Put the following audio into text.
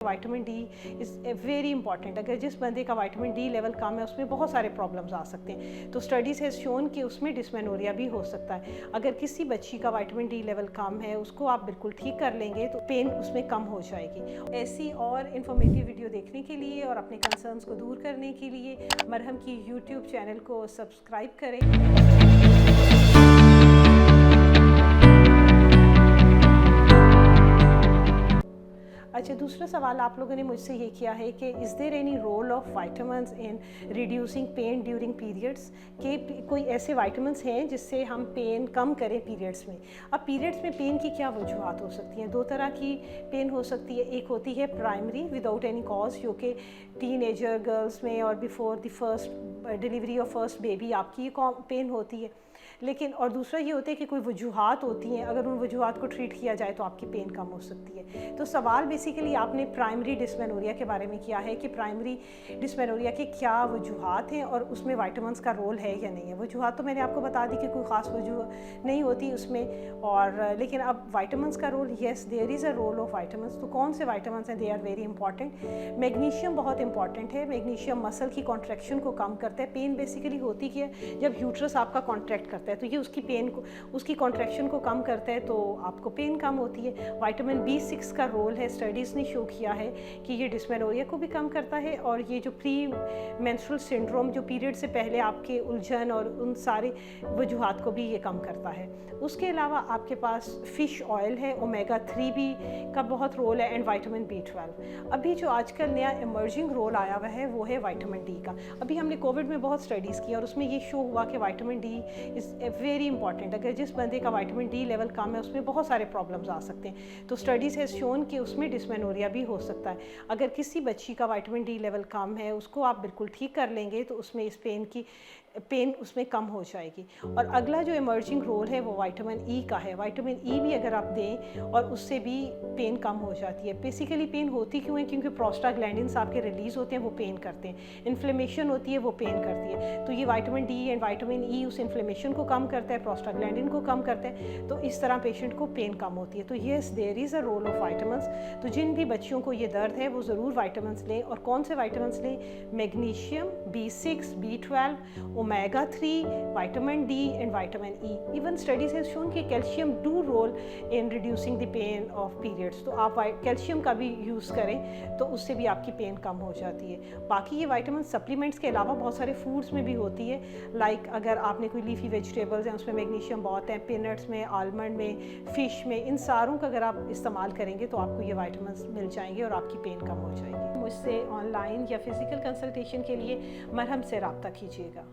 Vitamin D is very important. अगर जिस बंदे का विटामिन डी लेवल कम है उसमें बहुत सारे प्रॉब्लम्स आ सकते हैं। तो स्टडीज़ हैज़ शोन कि उसमें डिस्मेनोरिया भी हो सकता है। अगर किसी बच्ची का विटामिन डी लेवल कम है उसको आप बिल्कुल ठीक कर लेंगे तो पेन उसमें कम हो जाएगी। ऐसी और इन्फॉर्मेटिव वीडियो देखने के लिए और अपने कंसर्न्स को दूर करने के लिए मरहम की यूट्यूब चैनल को सब्सक्राइब करें। अच्छा, दूसरा सवाल आप लोगों ने मुझसे ये किया है कि is there any role of vitamins in reducing pain during periods, कि कोई ऐसे वाइटामिन्स हैं जिससे हम पेन कम करें पीरियड्स में। अब पीरियड्स में पेन की क्या वजूहत हो सकती हैं? दो तरह की पेन हो सकती है। एक होती है प्राइमरी विदाउट एनी कॉज, जो कि टीनेजर गर्ल्स में और before the first delivery of first baby आपकी ये पेन होती है। लेकिन और दूसरा ये होता है कि कोई वजूहत होती हैं, अगर उन वजूहत को ट्रीट किया जाए तो आपकी पेन कम हो सकती है। तो सवाल बेसिकली आपने प्राइमरी डिस्मेनोरिया के बारे में किया है कि प्राइमरी डिस्मेनोरिया के क्या वजूहत हैं और उसमें वाइटामिन्स का रोल है या नहीं है। वजूहत तो मैंने आपको बता दी कि कोई ख़ास वजूह नहीं होती उसमें, और लेकिन अब वाइटामिन्स का role, yes there is a role of vitamins. तो कौन से वाइटामिन्स हैं? They are very important. Magnesium बहुत इंपॉर्टेंट है। मैग्नीशियम मसल की कॉन्ट्रैक्शन को कम करता है। पेन बेसिकली होती क्या है, जब यूट्रस आपका कॉन्ट्रैक्ट करता है तो ये उसकी पेन को, उसकी कॉन्ट्रैक्शन को कम करता है, तो आपको पेन कम होती है। विटामिन B6 का रोल है, स्टडीज़ ने शो किया है कि ये डिस्मेनोरिया को भी कम करता है, और ये जो प्री मेंस्ट्रुअल सिंड्रोम, जो पीरियड से पहले आपके उलझन और उन सारे वजूहात को भी ये कम करता है। उसके अलावा आपके पास फ़िश ऑयल है, ओमेगा 3 भी का बहुत रोल है, एंड विटामिन B12। अभी जो आजकल नया इमर्जिंग रोल आया हुआ है वो है विटामिन डी का। अभी हमने कोविड में बहुत स्टडीज़ की और उसमें ये शो हुआ कि vitamin D is very important. अगर जिस बंदे का विटामिन डी लेवल कम है उसमें बहुत सारे प्रॉब्लम्स आ सकते हैं। तो स्टडीज़ हैज़ शोन कि उसमें डिस्मेनोरिया भी हो सकता है। अगर किसी बच्ची का विटामिन डी लेवल कम है उसको आप बिल्कुल ठीक कर लेंगे तो उसमें इस पेन उसमें कम हो जाएगी। और अगला जो इमर्जिंग रोल है वो विटामिन ई का है। विटामिन ई भी अगर आप दें और उससे भी पेन कम हो जाती है। बेसिकली पेन होती क्यों है? क्योंकि प्रोस्टाग्लैंडिन्स आपके रिलीज़ होते हैं, वो पेन करते हैं। इन्फ्लेमेशन होती है, वो पेन करती है। तो ये विटामिन डी एंड विटामिन ई उस इन्फ्लेमेशन को कम करता है, प्रोस्टाग्लैंडिन को कम करता है, तो इस तरह पेशेंट को पेन कम होती है। तो yes there is a role of vitamins. तो जिन भी बच्चियों को ये दर्द है वो ज़रूर वाइटामिन्स लें। और कौन से वाइटामिन्स लें? Magnesium, B6, B12, omega 3, vitamin D and vitamin E. Even studies has shown कि calcium do role in reducing the pain of periods. तो आप कैल्शियम का भी यूज़ करें तो उससे भी आपकी पेन कम हो जाती है। बाकी ये विटामिन सप्लीमेंट्स के अलावा बहुत सारे फूड्स में भी होती है। लाइक अगर आपने कोई लीफी वेजिटेबल्स हैं उसमें मैग्नीशियम बहुत है, पीनट्स में, आलमंड में, फ़िश में, इन सारों का अगर आप इस्तेमाल करेंगे तो आपको ये विटामिन्स मिल जाएंगे और आपकी पेन कम हो जाएगी। मुझसे ऑनलाइन या फिज़िकल कंसल्टेशन के लिए मरहम से रब्ता कीजिएगा।